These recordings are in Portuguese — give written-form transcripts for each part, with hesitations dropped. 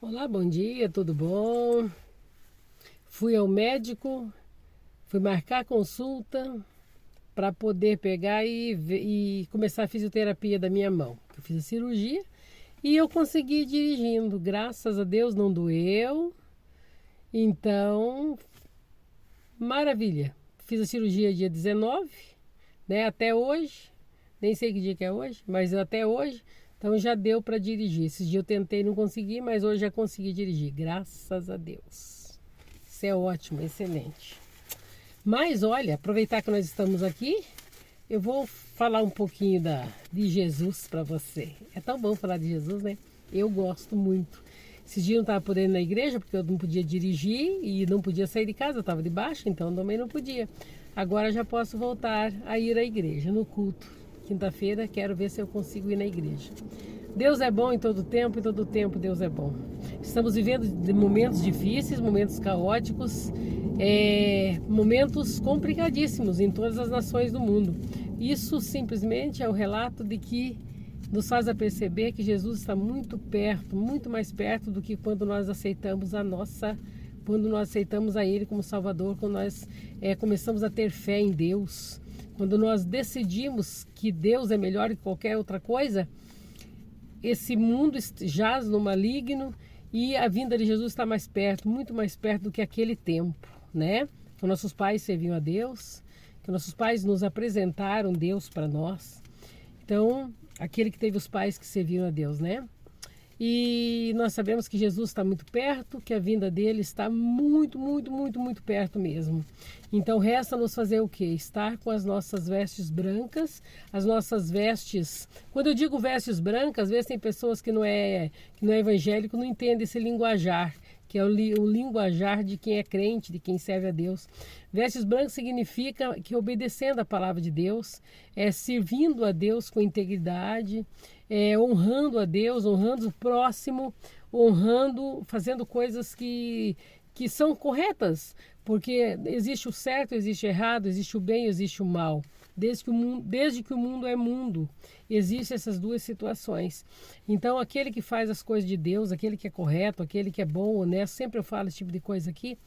Olá, bom dia, tudo bom? Fui ao médico, fui marcar a consulta para poder pegar e começar a fisioterapia da minha mão. Eu fiz a cirurgia e eu consegui ir dirigindo, graças a Deus não doeu. Então, maravilha. Fiz a cirurgia dia 19, né, até hoje. Nem sei que dia que é hoje, mas até hoje. Então já deu para dirigir. Esses dias eu tentei, não consegui, mas hoje já consegui dirigir, graças a Deus. Isso é ótimo, excelente. Mas olha, aproveitar que nós estamos aqui, eu vou falar um pouquinho de Jesus para você. É tão bom falar de Jesus, né? Eu gosto muito. Esses dias eu não estava podendo ir na igreja porque eu não podia dirigir e não podia sair de casa, eu estava de baixa, então também não podia. Agora já posso voltar a ir à igreja, no culto. Quinta-feira quero ver se eu consigo ir na igreja. Deus é bom em todo tempo, e todo tempo Deus é bom. Estamos vivendo de momentos difíceis, momentos caóticos, momentos complicadíssimos em todas as nações do mundo. Isso simplesmente é o relato de que nos faz a perceber que Jesus está muito perto, muito mais perto do que quando nós aceitamos quando nós aceitamos a Ele como Salvador, quando nós começamos a ter fé em Deus, quando nós decidimos que Deus é melhor que qualquer outra coisa. Esse mundo jaz no maligno e a vinda de Jesus está mais perto, muito mais perto do que aquele tempo, né? Que nossos pais serviam a Deus, que nossos pais nos apresentaram Deus para nós. Então, aquele que teve os pais que serviam a Deus, né? E nós sabemos que Jesus está muito perto, que a vinda dele está muito, muito, muito, muito perto mesmo. Então resta nos fazer o quê? Estar com as nossas vestes brancas, as nossas vestes. Quando eu digo vestes brancas, às vezes tem pessoas que não é evangélico, não entendem esse linguajar, que é o linguajar de quem é crente, de quem serve a Deus. Vestes brancas significa que obedecendo a palavra de Deus, servindo a Deus com integridade, honrando a Deus, honrando o próximo, fazendo coisas que são corretas, porque existe o certo, existe o errado, existe o bem, existe o mal. Desde que o mundo é mundo, existem essas duas situações. Então, aquele que faz as coisas de Deus, aquele que é correto, aquele que é bom, honesto, sempre eu falo esse tipo de coisa aqui,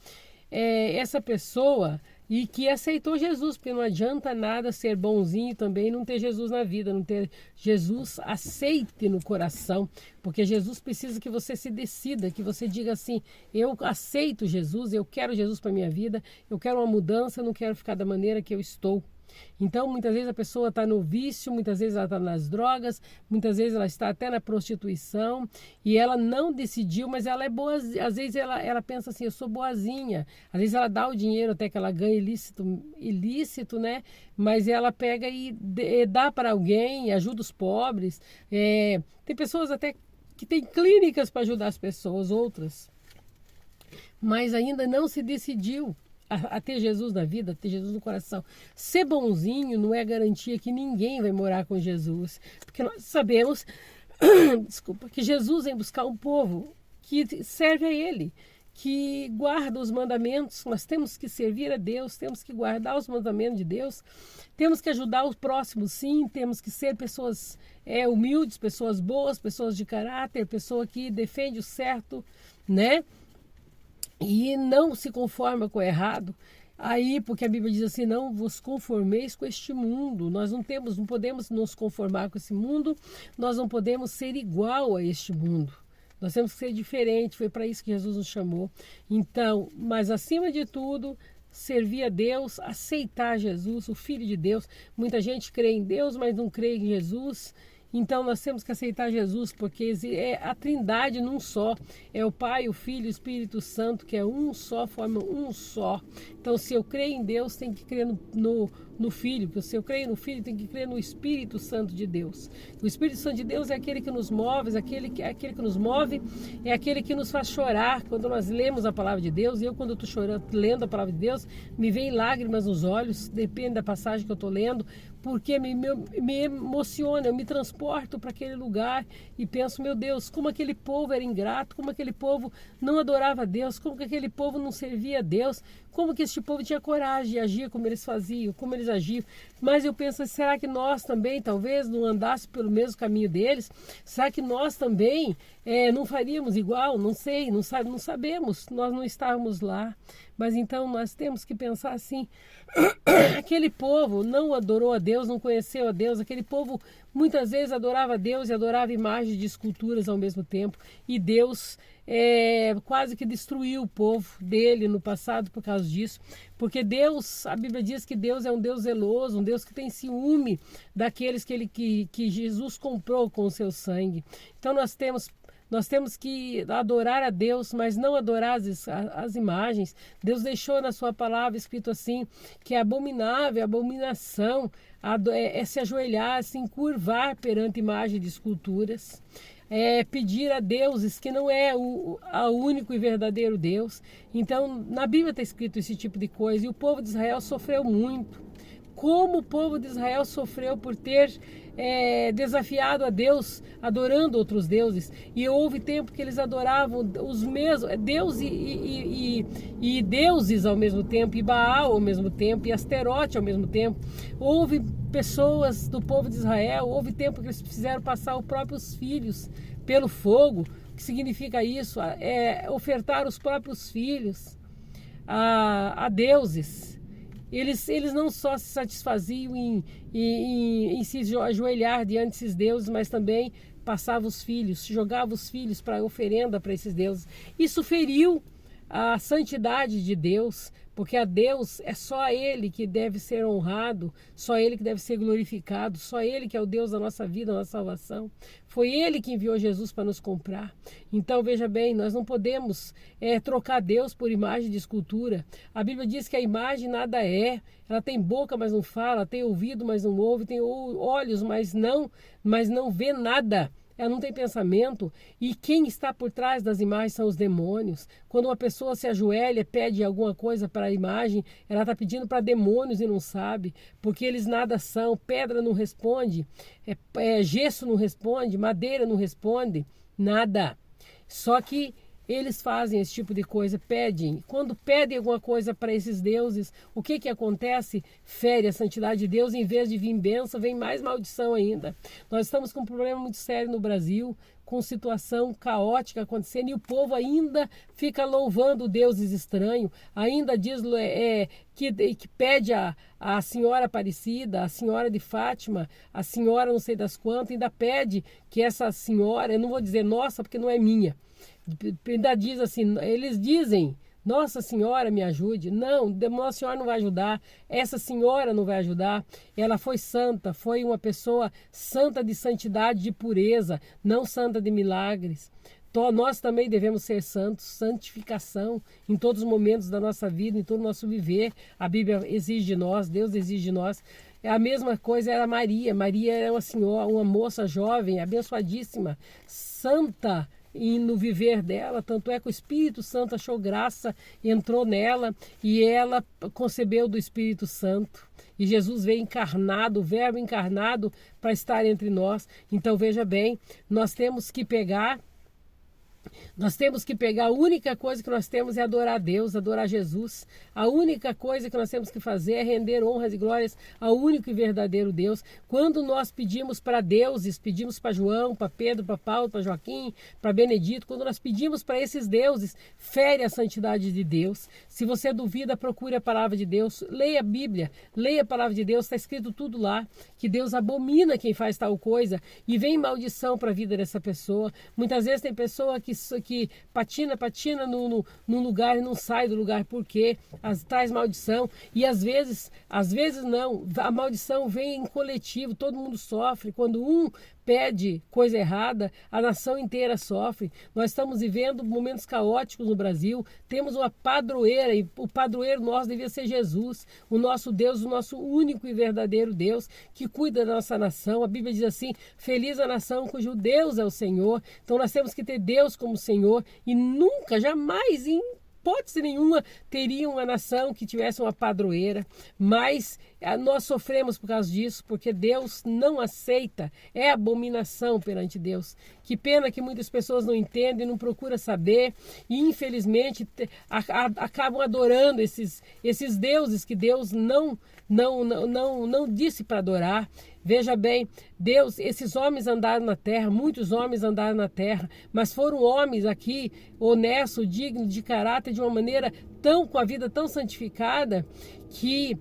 essa pessoa e que aceitou Jesus, porque não adianta nada ser bonzinho também e não ter Jesus na vida, não ter Jesus aceite no coração, porque Jesus precisa que você se decida, que você diga assim, eu aceito Jesus, eu quero Jesus para minha vida, eu quero uma mudança, eu não quero ficar da maneira que eu estou. Então, muitas vezes a pessoa está no vício, muitas vezes ela está nas drogas, muitas vezes ela está até na prostituição e ela não decidiu, mas ela é boa. Às vezes ela pensa assim, eu sou boazinha. Às vezes ela dá o dinheiro até que ela ganha ilícito, né? Mas ela pega e dá para alguém, ajuda os pobres. Tem pessoas até que têm clínicas para ajudar as pessoas, outras, mas ainda não se decidiu a ter Jesus na vida, a ter Jesus no coração. Ser bonzinho não é garantia que ninguém vai morar com Jesus, porque nós sabemos, desculpa, que Jesus vem buscar um povo que serve a Ele, que guarda os mandamentos. Nós temos que servir a Deus, temos que guardar os mandamentos de Deus, temos que ajudar os próximos, sim, temos que ser pessoas humildes, pessoas boas, pessoas de caráter, pessoa que defende o certo, né? E não se conforma com o errado. Aí, porque a Bíblia diz assim, não vos conformeis com este mundo. Nós não podemos nos conformar com esse mundo, nós não podemos ser igual a este mundo. Nós temos que ser diferente, foi para isso que Jesus nos chamou. Então, mas acima de tudo, servir a Deus, aceitar Jesus, o Filho de Deus. Muita gente crê em Deus, mas não crê em Jesus. Então nós temos que aceitar Jesus, porque é a Trindade num só. É o Pai, o Filho e o Espírito Santo, que é um só, formam um só. Então se eu creio em Deus, tem que crer no Filho. Porque se eu creio no Filho, tem que crer no Espírito Santo de Deus. O Espírito Santo de Deus é aquele que nos move, aquele que nos move, é aquele que nos faz chorar quando nós lemos a palavra de Deus. E eu, quando eu estou chorando, lendo a palavra de Deus, me vem lágrimas nos olhos, depende da passagem que eu estou lendo, porque me emociona, eu me transporto para aquele lugar e penso, meu Deus, como aquele povo era ingrato, como aquele povo não adorava a Deus, como que aquele povo não servia a Deus, como que este povo tinha coragem de agir como eles faziam, como eles agiam. Mas eu penso, será que nós também, talvez, não andássemos pelo mesmo caminho deles? Será que nós também não faríamos igual? Não sei, não sabemos, nós não estávamos lá. Mas então nós temos que pensar assim, aquele povo não adorou a Deus, não conheceu a Deus, aquele povo muitas vezes adorava a Deus e adorava imagens de esculturas ao mesmo tempo, e Deus quase que destruiu o povo dele no passado por causa disso, porque Deus, a Bíblia diz que Deus é um Deus zeloso, um Deus que tem ciúme daqueles que Jesus comprou com o seu sangue. Então nós temos que adorar a Deus, mas não adorar as imagens. Deus deixou na sua palavra escrito assim, que é abominável, abominação, se ajoelhar, se encurvar perante imagem de esculturas. Pedir a deuses que não é o único e verdadeiro Deus. Então, na Bíblia está escrito esse tipo de coisa, e o povo de Israel sofreu muito. Como o povo de Israel sofreu por ter desafiado a Deus, adorando outros deuses. E houve tempo que eles adoravam os mesmos, Deus e deuses ao mesmo tempo, e Baal ao mesmo tempo, e Asterote ao mesmo tempo. Houve pessoas do povo de Israel, houve tempo que eles fizeram passar os próprios filhos pelo fogo. O que significa isso? Ofertar os próprios filhos a deuses. Eles não só se satisfaziam em se ajoelhar diante desses deuses, mas também passavam os filhos, jogavam os filhos para oferenda para esses deuses. Isso feriu a santidade de Deus, porque a Deus é só Ele que deve ser honrado, só Ele que deve ser glorificado, só Ele que é o Deus da nossa vida, da nossa salvação. Foi Ele que enviou Jesus para nos comprar. Então veja bem, nós não podemos trocar Deus por imagem de escultura. A Bíblia diz que a imagem nada é, ela tem boca, mas não fala, tem ouvido, mas não ouve, tem olhos, mas não vê nada. Ela não tem pensamento, e quem está por trás das imagens são os demônios. Quando uma pessoa se ajoelha, pede alguma coisa para a imagem, ela está pedindo para demônios e não sabe, porque eles nada são. Pedra não responde, gesso não responde, madeira não responde, nada. Só que eles fazem esse tipo de coisa, pedem. Quando pedem alguma coisa para esses deuses, o que acontece? Fere a santidade de Deus, em vez de vir bênção, vem mais maldição ainda. Nós estamos com um problema muito sério no Brasil, com situação caótica acontecendo, e o povo ainda fica louvando deuses estranhos, ainda diz que pede a senhora Aparecida, a senhora de Fátima, a senhora não sei das quantas, ainda pede que essa senhora, eu não vou dizer nossa porque não é minha, ainda diz assim, eles dizem, Nossa Senhora me ajude. Não, Nossa Senhora não vai ajudar, essa senhora não vai ajudar. Ela foi santa, foi uma pessoa santa de santidade, de pureza, não santa de milagres. Então, nós também devemos ser santos, santificação em todos os momentos da nossa vida, em todo o nosso viver. A Bíblia exige de nós, Deus exige de nós. A mesma coisa era Maria. Maria era uma senhora, uma moça jovem, abençoadíssima, santa no viver dela, tanto é que o Espírito Santo achou graça, entrou nela e ela concebeu do Espírito Santo. E Jesus veio encarnado, o Verbo encarnado para estar entre nós. Então veja bem, nós temos que pegar a única coisa que nós temos é adorar a Deus, adorar Jesus. A única coisa que nós temos que fazer é render honras e glórias ao único e verdadeiro Deus. Quando nós pedimos para deuses, pedimos para João, para Pedro, para Paulo, para Joaquim, para Benedito, quando nós pedimos para esses deuses, fere a santidade de Deus. Se você duvida, procure a palavra de Deus, leia a Bíblia, leia a palavra de Deus, está escrito tudo lá, que Deus abomina quem faz tal coisa e vem maldição para a vida dessa pessoa. Muitas vezes tem pessoa que patina num lugar e não sai do lugar porque traz maldição, e às vezes não, a maldição vem em coletivo, todo mundo sofre. Quando um pede coisa errada, a nação inteira sofre. Nós estamos vivendo momentos caóticos no Brasil, temos uma padroeira, e o padroeiro nosso devia ser Jesus, o nosso Deus, o nosso único e verdadeiro Deus, que cuida da nossa nação. A Bíblia diz assim, feliz a nação cujo Deus é o Senhor. Então nós temos que ter Deus como Senhor, e nunca, jamais, em hipótese nenhuma teria uma nação que tivesse uma padroeira, mas nós sofremos por causa disso, porque Deus não aceita, é abominação perante Deus. Que pena que muitas pessoas não entendem, não procuram saber e infelizmente acabam adorando esses deuses que Deus não disse para adorar. Veja bem, Deus, esses homens andaram na terra, muitos homens andaram na terra, mas foram homens aqui honestos, dignos, de caráter, de uma maneira com a vida tão santificada, que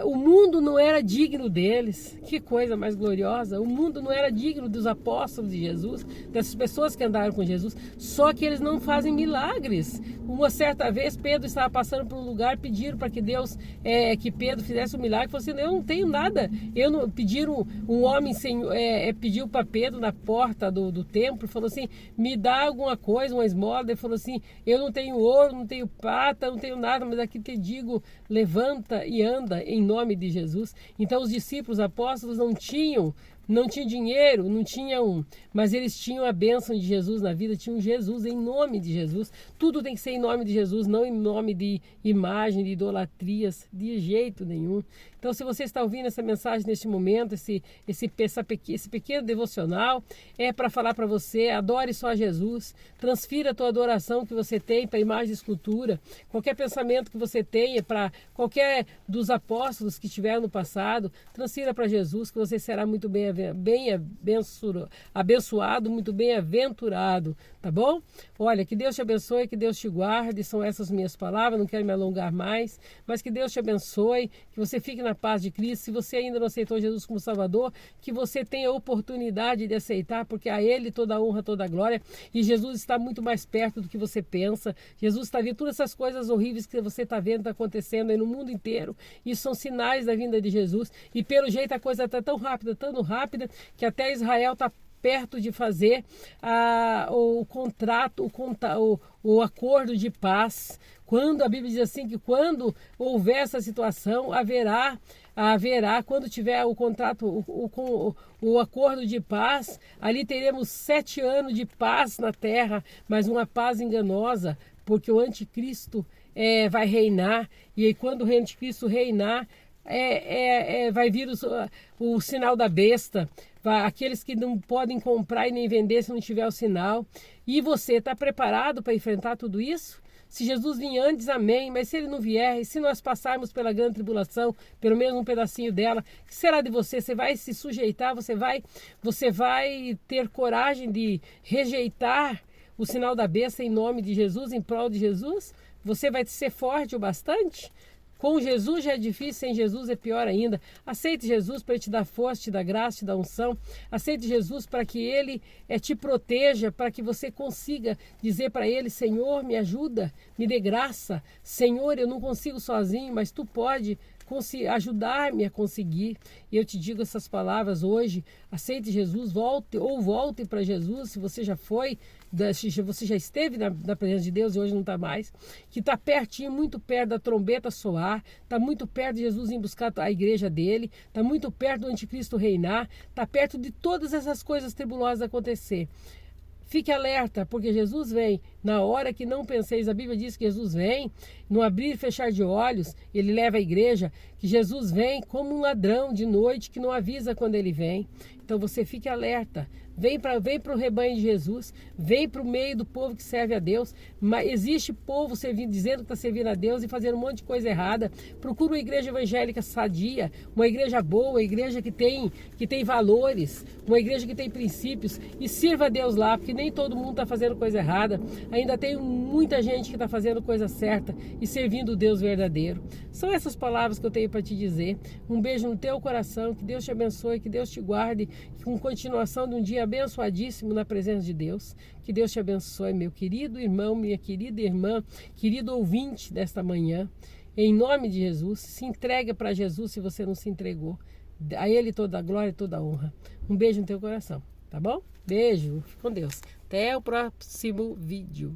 o mundo não era digno deles. Que coisa mais gloriosa! O mundo não era digno dos apóstolos de Jesus, dessas pessoas que andaram com Jesus, só que eles não fazem milagres. Uma certa vez Pedro estava passando por um lugar, pediram para que Deus, que Pedro fizesse um milagre, falou assim: eu não tenho nada. Pediram, um homem pediu para Pedro na porta do templo, falou assim: me dá alguma coisa, uma esmola. Ele falou assim: eu não tenho ouro, não tenho prata, não tenho nada, mas aqui te digo, levanta e anda em nome de Jesus. Então os discípulos apóstolos não tinham dinheiro, não tinham, mas eles tinham a bênção de Jesus na vida, tinham Jesus em nome de Jesus. Tudo tem que ser em nome de Jesus, não em nome de imagem, de idolatrias, de jeito nenhum. Então, se você está ouvindo essa mensagem neste momento, esse pequeno devocional, é para falar para você: adore só Jesus, transfira a tua adoração que você tem para a imagem de escultura, qualquer pensamento que você tenha para qualquer dos apóstolos que tiveram no passado, transfira para Jesus, que você será muito bem abençoado, muito bem-aventurado, tá bom? Olha, que Deus te abençoe, que Deus te guarde, são essas minhas palavras, não quero me alongar mais, mas que Deus te abençoe, que você fique na paz de Cristo. Se você ainda não aceitou Jesus como Salvador, que você tenha a oportunidade de aceitar, porque a Ele toda a honra, toda a glória, e Jesus está muito mais perto do que você pensa. Jesus está vendo todas essas coisas horríveis que você está vendo, está acontecendo aí no mundo inteiro, isso são sinais da vinda de Jesus, e pelo jeito a coisa está tão rápida, que até Israel está perto de fazer o acordo de paz. Quando a Bíblia diz assim, que quando houver essa situação, haverá, quando tiver o contrato, o acordo de paz, ali teremos 7 anos de paz na terra, mas uma paz enganosa, porque o anticristo vai reinar, e aí, quando o anticristo reinar, vai vir o sinal da besta, aqueles que não podem comprar e nem vender se não tiver o sinal. E você está preparado para enfrentar tudo isso? Se Jesus vir antes, amém, mas se ele não vier, e se nós passarmos pela grande tribulação, pelo menos um pedacinho dela, o que será de você? Você vai se sujeitar, você vai ter coragem de rejeitar o sinal da besta em nome de Jesus, em prol de Jesus? Você vai ser forte o bastante? Com Jesus já é difícil, sem Jesus é pior ainda. Aceite Jesus para Ele te dar força, te dar graça, te dar unção. Aceite Jesus para que Ele te proteja, para que você consiga dizer para Ele: Senhor, me ajuda, me dê graça. Senhor, eu não consigo sozinho, mas Tu pode ajudar-me a conseguir. E eu te digo essas palavras hoje: aceite Jesus, volte para Jesus, se você já foi, se você já esteve na presença de Deus e hoje não está mais, que está pertinho, muito perto da trombeta soar, está muito perto de Jesus em buscar a igreja dele, está muito perto do anticristo reinar, está perto de todas essas coisas tribulosas acontecer. Fique alerta, porque Jesus vem na hora que não penseis. A Bíblia diz que Jesus vem no abrir e fechar de olhos, ele leva a igreja, que Jesus vem como um ladrão de noite que não avisa quando ele vem. Então você fique alerta, vem para o rebanho de Jesus, vem para o meio do povo que serve a Deus. Mas existe povo dizendo que está servindo a Deus e fazendo um monte de coisa errada. Procura uma igreja evangélica sadia, uma igreja boa, uma igreja que tem valores, uma igreja que tem princípios, e sirva a Deus lá, porque nem todo mundo está fazendo coisa errada. Ainda tem muita gente que está fazendo coisa certa e servindo o Deus verdadeiro. São essas palavras que eu tenho para te dizer. Um beijo no teu coração, que Deus te abençoe, que Deus te guarde, com continuação de um dia abençoadíssimo na presença de Deus. Que Deus te abençoe, meu querido irmão, minha querida irmã, querido ouvinte desta manhã. Em nome de Jesus, se entregue para Jesus se você não se entregou. A Ele toda a glória e toda a honra. Um beijo no teu coração, tá bom? Beijo, fique com Deus. Até o próximo vídeo.